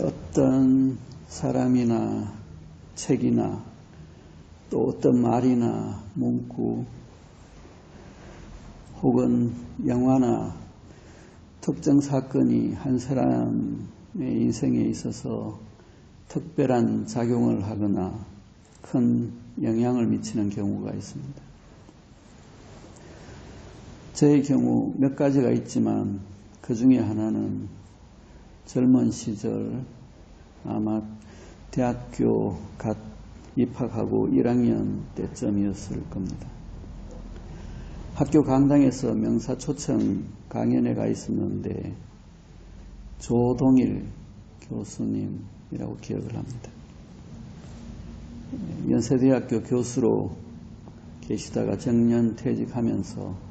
어떤 사람이나 책이나 또 어떤 말이나 문구 혹은 영화나 특정 사건이 한 사람의 인생에 있어서 특별한 작용을 하거나 큰 영향을 미치는 경우가 있습니다. 제 경우 몇 가지가 있지만 그 중에 하나는 젊은 시절 아마 대학교 갓 입학하고 1학년 때쯤이었을 겁니다. 학교 강당에서 명사초청 강연회가 있었는데 조동일 교수님이라고 기억을 합니다. 연세대학교 교수로 계시다가 정년 퇴직하면서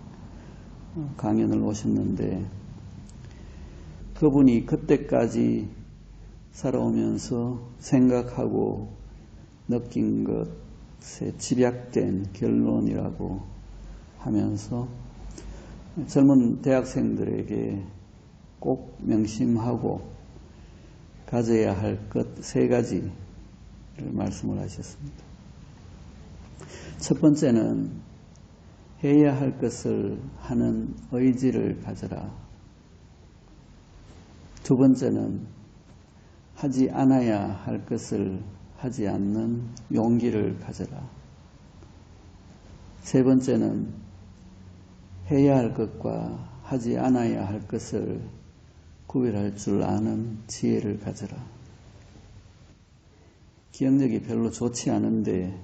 강연을 오셨는데 그분이 그때까지 살아오면서 생각하고 느낀 것에 집약된 결론이라고 하면서 젊은 대학생들에게 꼭 명심하고 가져야 할 것 3가지를 말씀을 하셨습니다. 첫 번째는 해야 할 것을 하는 의지를 가져라. 두 번째는 하지 않아야 할 것을 하지 않는 용기를 가져라. 세 번째는 해야 할 것과 하지 않아야 할 것을 구별할 줄 아는 지혜를 가져라. 기억력이 별로 좋지 않은데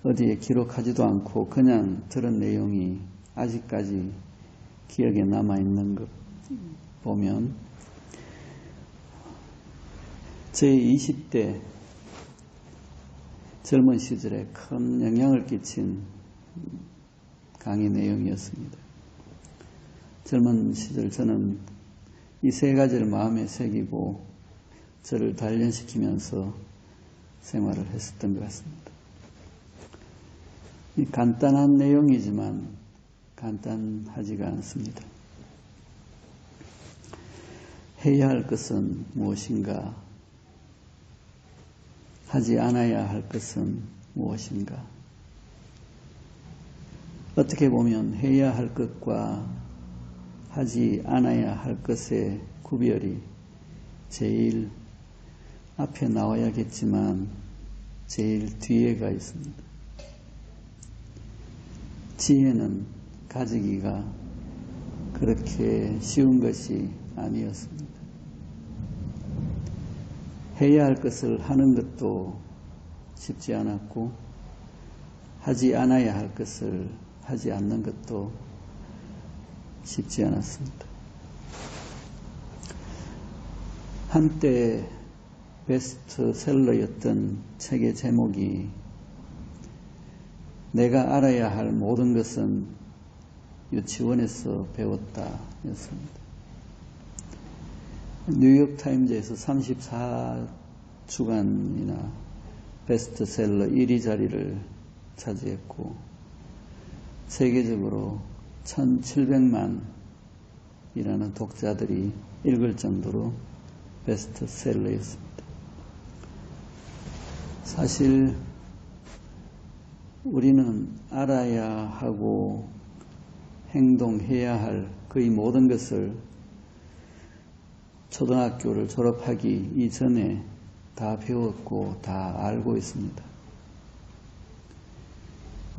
어디에 기록하지도 않고 그냥 들은 내용이 아직까지 기억에 남아있는 것 보면 제 20대 젊은 시절에 큰 영향을 끼친 강의 내용이었습니다. 젊은 시절 저는 이 3가지를 마음에 새기고 저를 단련시키면서 생활을 했었던 것 같습니다. 이 간단한 내용이지만 간단하지가 않습니다. 해야 할 것은 무엇인가? 하지 않아야 할 것은 무엇인가? 어떻게 보면 해야 할 것과 하지 않아야 할 것의 구별이 제일 앞에 나와야겠지만 제일 뒤에가 있습니다. 지혜는 가지기가 그렇게 쉬운 것이 아니었습니다. 해야 할 것을 하는 것도 쉽지 않았고 하지 않아야 할 것을 하지 않는 것도 쉽지 않았습니다. 한때 베스트셀러였던 책의 제목이 내가 알아야 할 모든 것은 유치원에서 배웠다 였습니다. 뉴욕타임즈에서 34주간이나 베스트셀러 1위 자리를 차지했고 세계적으로 1700만이라는 독자들이 읽을 정도로 베스트셀러였습니다. 사실 우리는 알아야 하고 행동해야 할 거의 모든 것을 초등학교를 졸업하기 이전에 다 배웠고 다 알고 있습니다.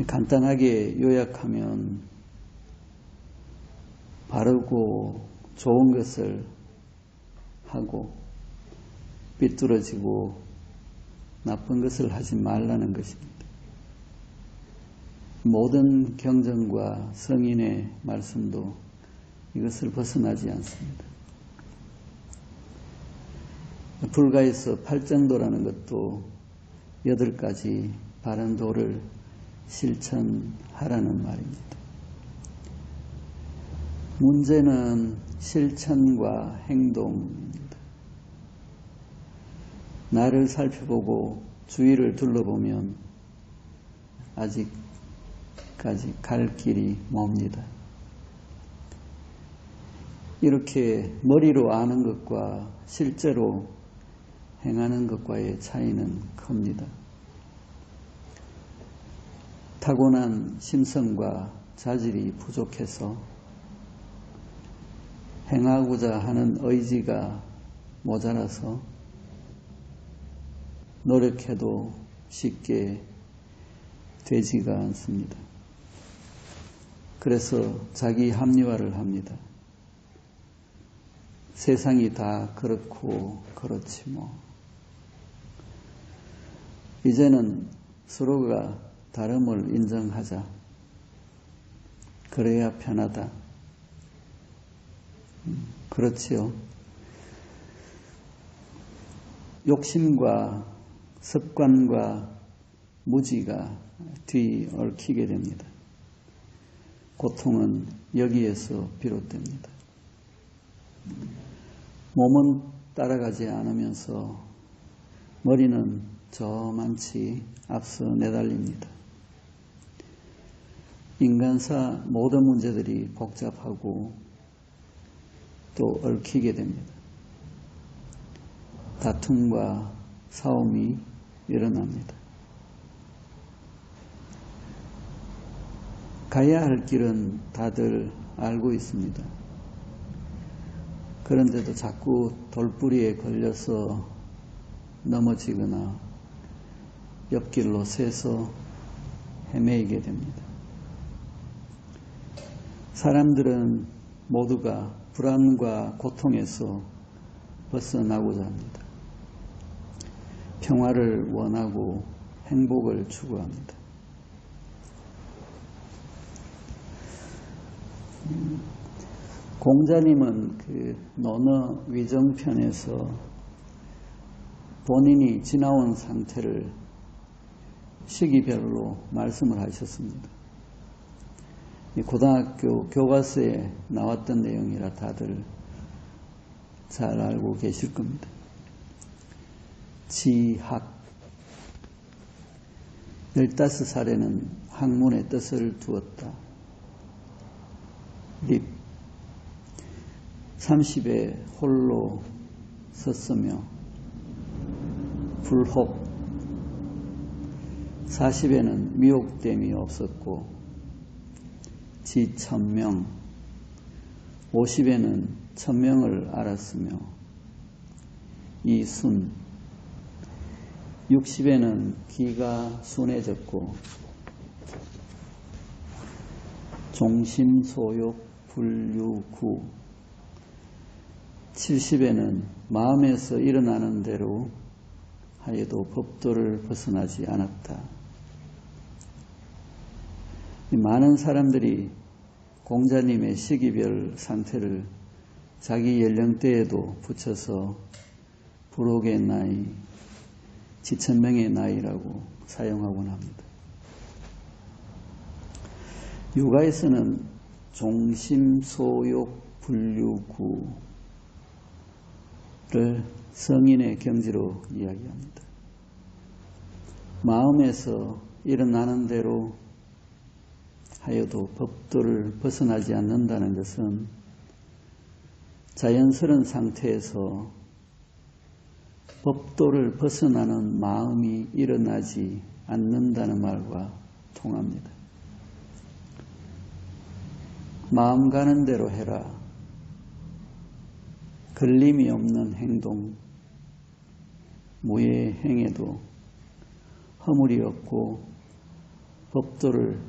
간단하게 요약하면 바르고 좋은 것을 하고 삐뚤어지고 나쁜 것을 하지 말라는 것입니다. 모든 경전과 성인의 말씀도 이것을 벗어나지 않습니다. 불가에서 8정도라는 것도 8가지 바른 도를 실천하라는 말입니다. 문제는 실천과 행동입니다. 나를 살펴보고 주위를 둘러보면 아직까지 갈 길이 멉니다. 이렇게 머리로 아는 것과 실제로 행하는 것과의 차이는 큽니다. 타고난 심성과 자질이 부족해서 행하고자 하는 의지가 모자라서 노력해도 쉽게 되지가 않습니다. 그래서 자기 합리화를 합니다. 세상이 다 그렇고 그렇지 뭐. 이제는 서로가 다름을 인정하자. 그래야 편하다. 그렇지요. 욕심과 습관과 무지가 뒤얽히게 됩니다. 고통은 여기에서 비롯됩니다. 몸은 따라가지 않으면서 머리는 저만치 앞서 내달립니다. 인간사 모든 문제들이 복잡하고 또 얽히게 됩니다. 다툼과 싸움이 일어납니다. 가야 할 길은 다들 알고 있습니다. 그런데도 자꾸 돌부리에 걸려서 넘어지거나 옆길로 새서 헤매이게 됩니다. 사람들은 모두가 불안과 고통에서 벗어나고자 합니다. 평화를 원하고 행복을 추구합니다. 공자님은 그 논어 위정편에서 본인이 지나온 상태를 시기별로 말씀을 하셨습니다. 고등학교 교과서에 나왔던 내용이라 다들 잘 알고 계실 겁니다. 지학 15살에는 학문의 뜻을 두었다. 립 30에 홀로 섰으며 불혹 40에는 미혹됨이 없었고 지천명 50에는 천명을 알았으며 이순 60에는 기가 순해졌고 종심소욕 불유구 70에는 마음에서 일어나는 대로 하여도 법도를 벗어나지 않았다. 많은 사람들이 공자님의 시기별 상태를 자기 연령대에도 붙여서 불혹의 나이, 지천명의 나이라고 사용하곤 합니다. 유가에서는 종심소욕 불유구를 성인의 경지로 이야기합니다. 마음에서 일어나는 대로 하여도 법도를 벗어나지 않는다는 것은 자연스러운 상태에서 법도를 벗어나는 마음이 일어나지 않는다는 말과 통합니다. 마음 가는 대로 해라. 걸림이 없는 행동, 무의 행에도 허물이 없고 법도를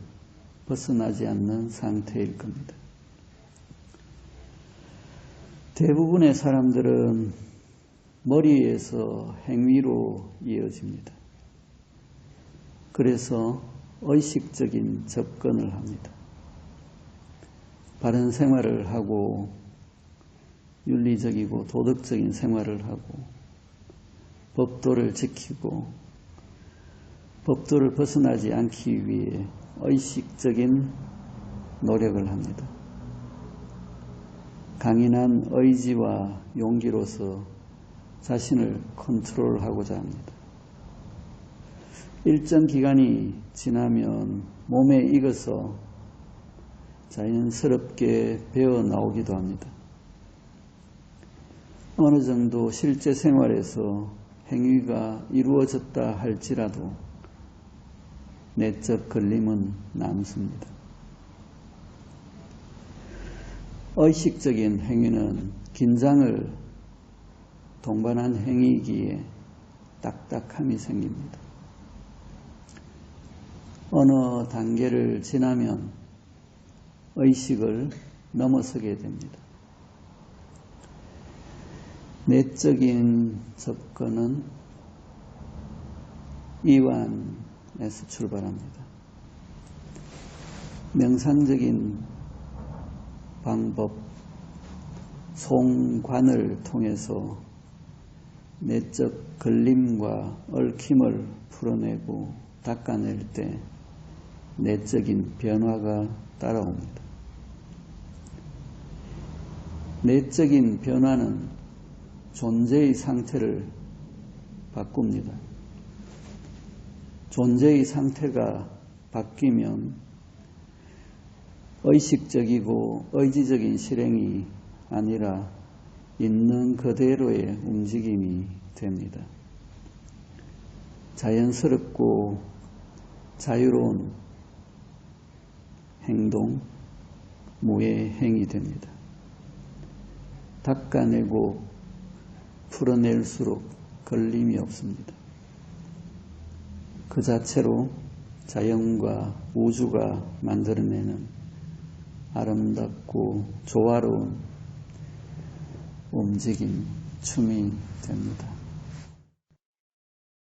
벗어나지 않는 상태일 겁니다. 대부분의 사람들은 머리에서 행위로 이어집니다. 그래서 의식적인 접근을 합니다. 바른 생활을 하고 윤리적이고 도덕적인 생활을 하고 법도를 지키고 법도를 벗어나지 않기 위해 의식적인 노력을 합니다. 강인한 의지와 용기로서 자신을 컨트롤하고자 합니다. 일정 기간이 지나면 몸에 익어서 자연스럽게 배어 나오기도 합니다. 어느 정도 실제 생활에서 행위가 이루어졌다 할지라도 내적 걸림은 남습니다. 의식적인 행위는 긴장을 동반한 행위이기에 딱딱함이 생깁니다. 어느 단계를 지나면 의식을 넘어서게 됩니다. 내적인 접근은 이완에서 출발합니다. 명상적인 방법, 송관을 통해서 내적 걸림과 얽힘을 풀어내고 닦아낼 때 내적인 변화가 따라옵니다. 내적인 변화는 존재의 상태를 바꿉니다. 존재의 상태가 바뀌면 의식적이고 의지적인 실행이 아니라 있는 그대로의 움직임이 됩니다. 자연스럽고 자유로운 행동, 무해행이 됩니다. 닦아내고 풀어낼수록 걸림이 없습니다. 그 자체로 자연과 우주가 만들어내는 아름답고 조화로운 움직임, 춤이 됩니다.